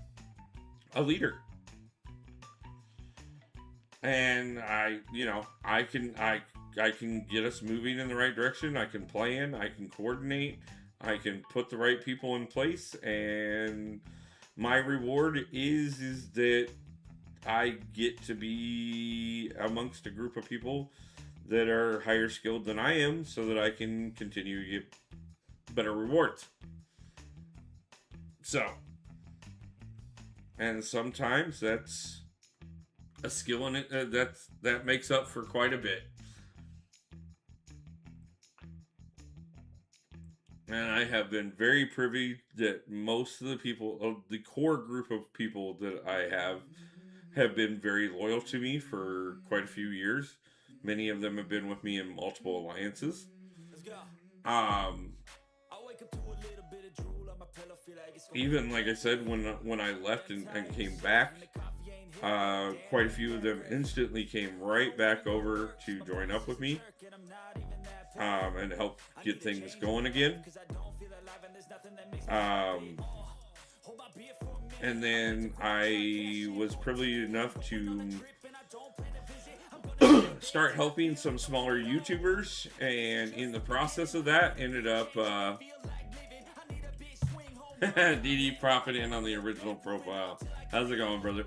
a leader. And I can get us moving in the right direction. I can plan, I can coordinate, I can put the right people in place, and my reward is that I get to be amongst a group of people that are higher skilled than I am, so that I can continue to get better rewards. So, and sometimes that's a skill in it that makes up for quite a bit. And I have been very privy that most of the people, of the core group of people that I have been very loyal to me for quite a few years. Many of them have been with me in multiple alliances. Even, like I said, when I left and came back, quite a few of them instantly came right back over to join up with me, and help get things going again. And then I was privileged enough to start helping some smaller YouTubers, and in the process of that, ended up DD profiting on the original profile. How's it going, brother?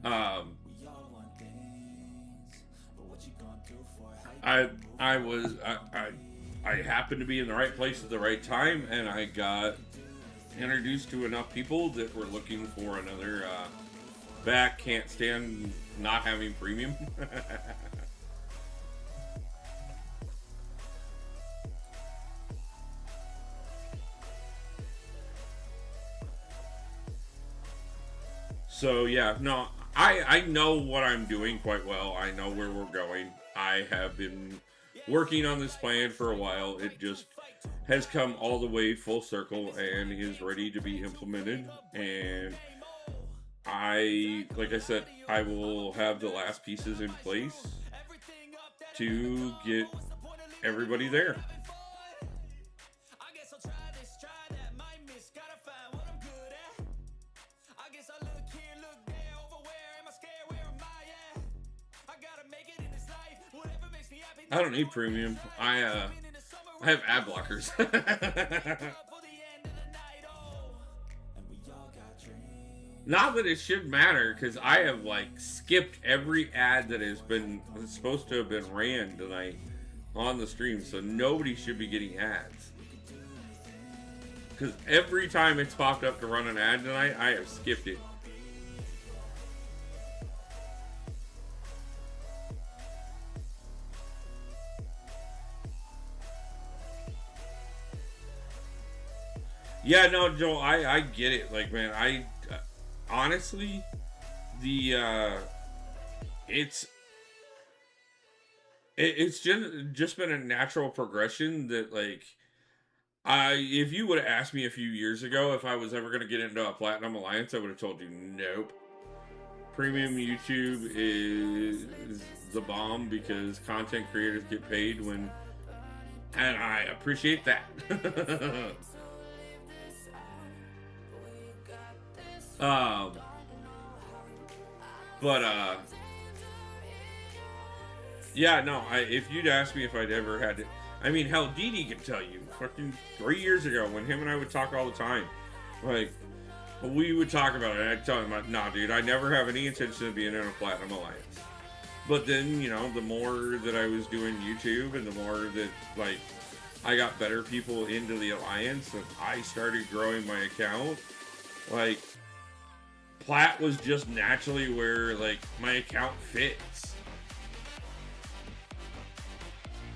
I happened to be in the right place at the right time, and I got introduced to enough people that were looking for another back. Can't stand not having premium. So yeah, no, I know what I'm doing quite well. I know where we're going. I have been working on this plan for a while. It just has come all the way full circle and is ready to be implemented. And like I said, I will have the last pieces in place to get everybody there. I don't need premium. I have ad blockers. Not that it should matter, because I have like skipped every ad that has been supposed to have been ran tonight on the stream, so nobody should be getting ads. Because every time it's popped up to run an ad tonight, I have skipped it. Yeah, no, Joel, I get it. Like, man, I honestly, it's just been a natural progression that, like, if you would have asked me a few years ago if I was ever going to get into a Platinum Alliance, I would have told you nope. Premium YouTube is the bomb because content creators get paid when, and I appreciate that. Yeah, no, if you'd asked me if I'd ever had to, I mean, hell, Dee can tell you, fucking 3 years ago when him and I would talk all the time, like, we would talk about it, and I'd tell him, nah, dude, I never have any intention of being in a Platinum Alliance. But then, you know, the more that I was doing YouTube and the more that, like, I got better people into the Alliance and I started growing my account, like, Plat was just naturally where, like, my account fits.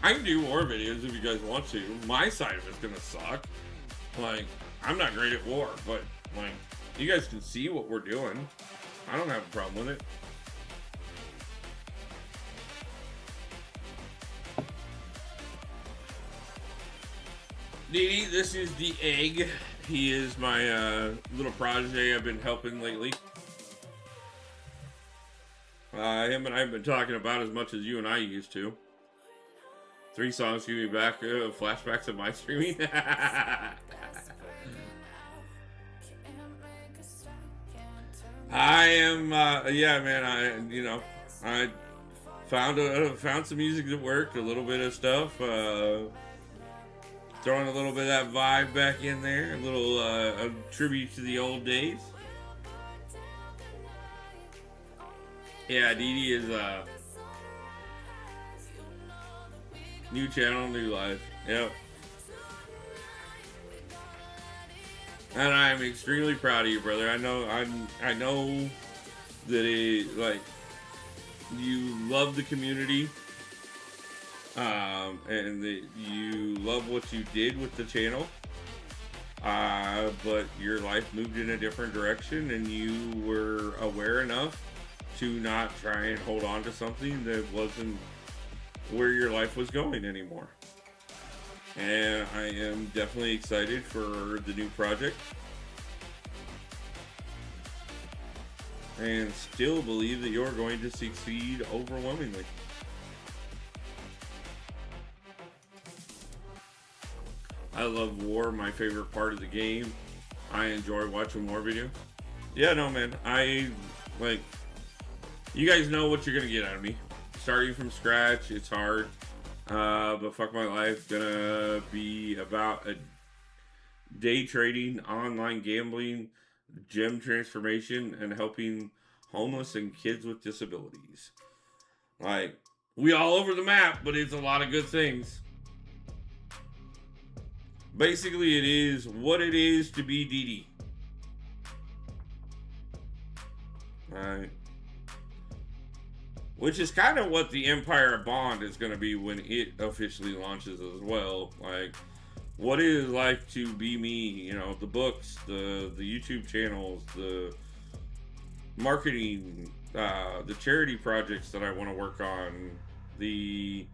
I can do more videos if you guys want to. My side of it's gonna suck. Like, I'm not great at war, but, like, you guys can see what we're doing. I don't have a problem with it. Dee, this is the egg. He is my little protege I've been helping lately. Him and I have been talking about as much as you and I used to. 3 songs give me back flashbacks of my streaming. I am, yeah, man. I found some music that worked, a little bit of stuff. Throwing a little bit of that vibe back in there, a little a tribute to the old days. Yeah, Dee is new channel, new life. Yep. And I'm extremely proud of you, brother. I know that you love the community. And that you love what you did with the channel, but your life moved in a different direction and you were aware enough to not try and hold on to something that wasn't where your life was going anymore. And I am definitely excited for the new project and still believe that you're going to succeed overwhelmingly. I love war, my favorite part of the game. I enjoy watching war videos. Yeah, no, man. You guys know what you're gonna get out of me. Starting from scratch, it's hard. But fuck my life. Gonna be about a day trading, online gambling, gem transformation, and helping homeless and kids with disabilities. Like, we all over the map, but it's a lot of good things. Basically, it is what it is to be Dee. Alright. Which is kind of what the Empire of Bond is going to be when it officially launches as well. Like, what it is like to be me, you know, the books, the YouTube channels, the marketing, the charity projects that I want to work on, the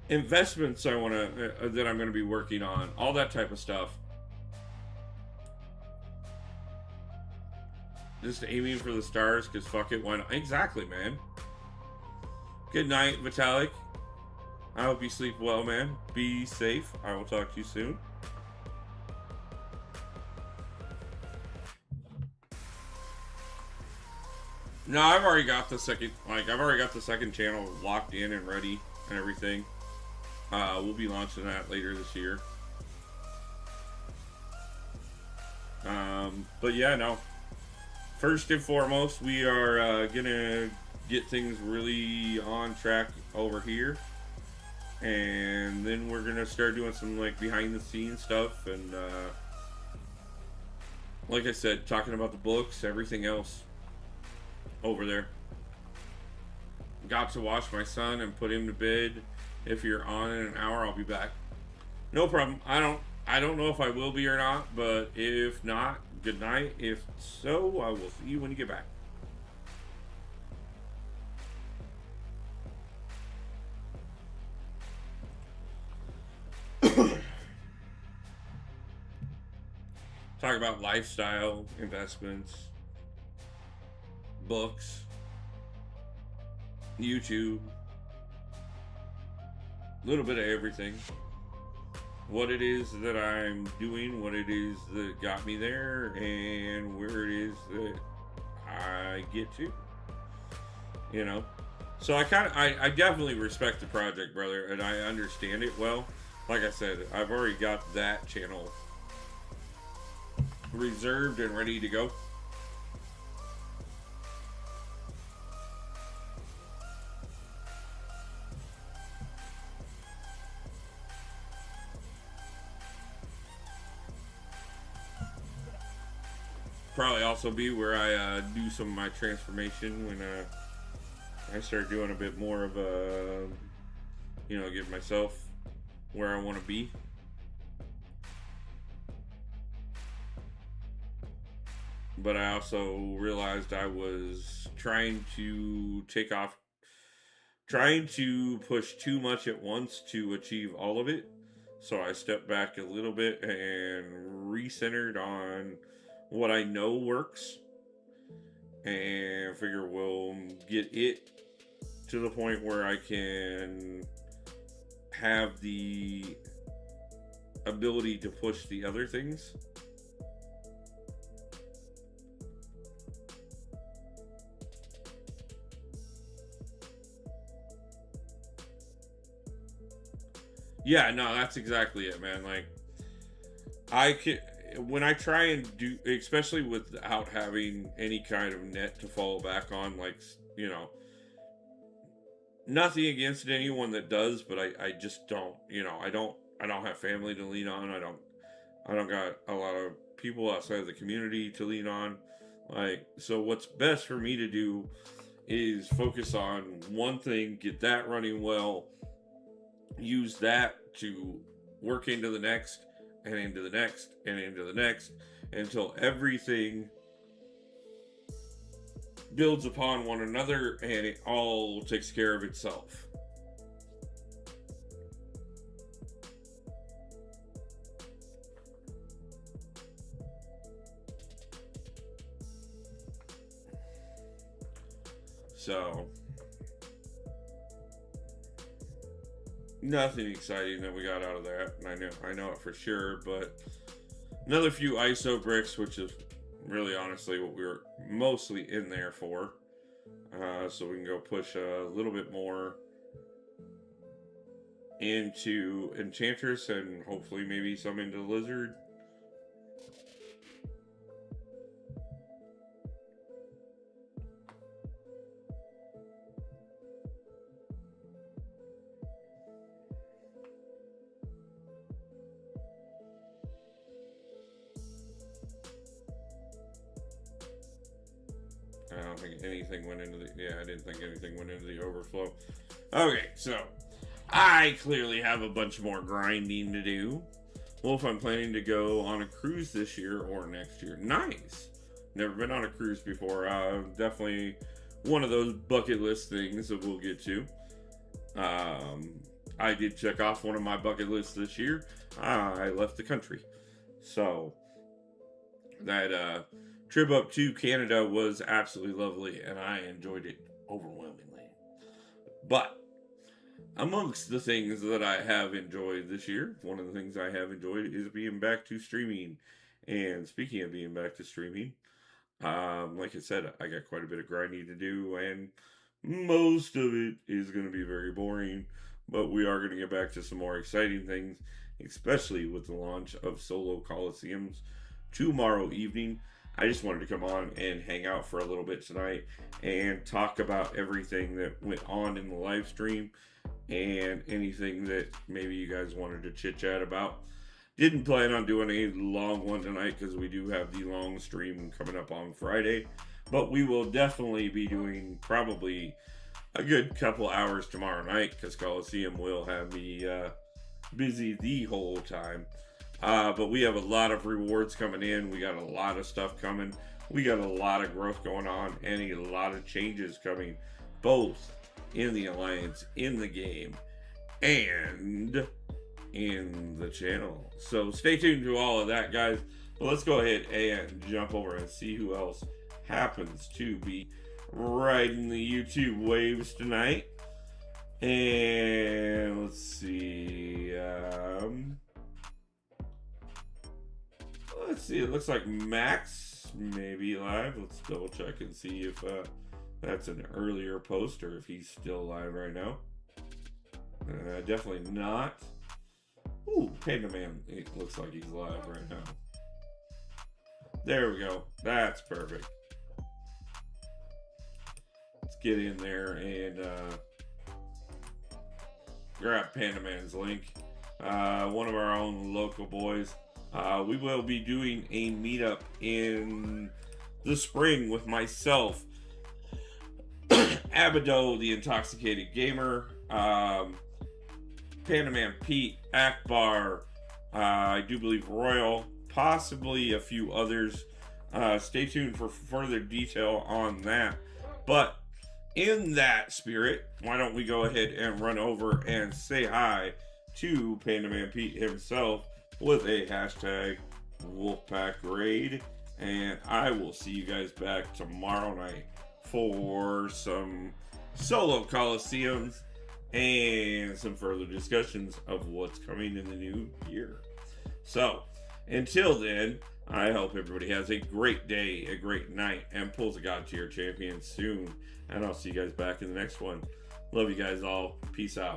investments that I'm going to be working on, all that type of stuff. Just aiming for the stars, because fuck it, why not? Exactly, man. Good night, Vitalik. I hope you sleep well, man. Be safe. I will talk to you soon. No, I've already got the second. Like, I've already got the second channel locked in and ready and everything. We'll be launching that later this year. But yeah, no. First and foremost, we are gonna get things really on track over here, and then we're gonna start doing some like behind the scenes stuff, and like I said, talking about the books, everything else over there. Got to watch my son and put him to bed. If you're on in an hour, I'll be back. No problem. I don't know if I will be or not, but if not, good night. If so, I will see you when you get back. Talk about lifestyle, investments, books, YouTube, a little bit of everything. What it is that I'm doing, what it is that got me there, and where it is that I get to. You know? So I definitely respect the project, brother, and I understand it well. Like I said, I've already got that channel reserved and ready to go. Probably also be where I do some of my transformation when I start doing a bit more of a, get myself where I want to be. But I also realized I was trying to push too much at once to achieve all of it. So I stepped back a little bit and recentered on what I know works, and figure we'll get it to the point where I can have the ability to push the other things. Yeah, no, that's exactly it, man. Like, when I try and do, especially without having any kind of net to fall back on, like, nothing against anyone that does, but I just don't, I don't have family to lean on. I don't got a lot of people outside of the community to lean on. Like, so what's best for me to do is focus on one thing, get that running well, use that to work into the next and into the next and into the next until everything builds upon one another and it all takes care of itself. So, nothing exciting that we got out of that, and I know it for sure, but another few ISO bricks, which is really honestly what we were mostly in there for. So we can go push a little bit more into Enchantress and hopefully maybe some into Lizard. I don't think anything went into the... Yeah, I didn't think anything went into the overflow. Okay, so I clearly have a bunch more grinding to do. Well, if I'm planning to go on a cruise this year or next year. Nice. Never been on a cruise before. Definitely one of those bucket list things that we'll get to. I did check off one of my bucket lists this year. I left the country. So that trip up to Canada was absolutely lovely, and I enjoyed it overwhelmingly. But amongst the things that I have enjoyed this year, one of the things I have enjoyed is being back to streaming. And speaking of being back to streaming, Like I said, I got quite a bit of grinding to do, and most of it is going to be very boring. But we are going to get back to some more exciting things, especially with the launch of Solo Coliseums tomorrow evening. I just wanted to come on and hang out for a little bit tonight and talk about everything that went on in the live stream and anything that maybe you guys wanted to chit chat about. Didn't plan on doing a long one tonight because we do have the long stream coming up on Friday, but we will definitely be doing probably a good couple hours tomorrow night because Coliseum will have me busy the whole time. But we have a lot of rewards coming in. We got a lot of stuff coming. We got a lot of growth going on and a lot of changes coming, both in the Alliance, in the game, and in the channel. So stay tuned to all of that, guys. But let's go ahead and jump over and see who else happens to be riding the YouTube waves tonight. And let's see. Let's see. It looks like Max may be live. Let's double check and see if that's an earlier post or if he's still live right now. Definitely not. Ooh, Panda Man. It looks like he's live right now. There we go. That's perfect. Let's get in there and grab Panda Man's link. One of our own local boys. We will be doing a meetup in the spring with myself, Abido, the Intoxicated Gamer, Panda Man Pete, Akbar, I do believe Royal, possibly a few others. Stay tuned for further detail on that. But in that spirit, why don't we go ahead and run over and say hi to Panda Man Pete himself with a hashtag Wolfpack Raid. And I will see you guys back tomorrow night for some solo Coliseums and some further discussions of what's coming in the new year. So, until then, I hope everybody has a great day, a great night, and pulls a God Tier champion soon. And I'll see you guys back in the next one. Love you guys all. Peace out.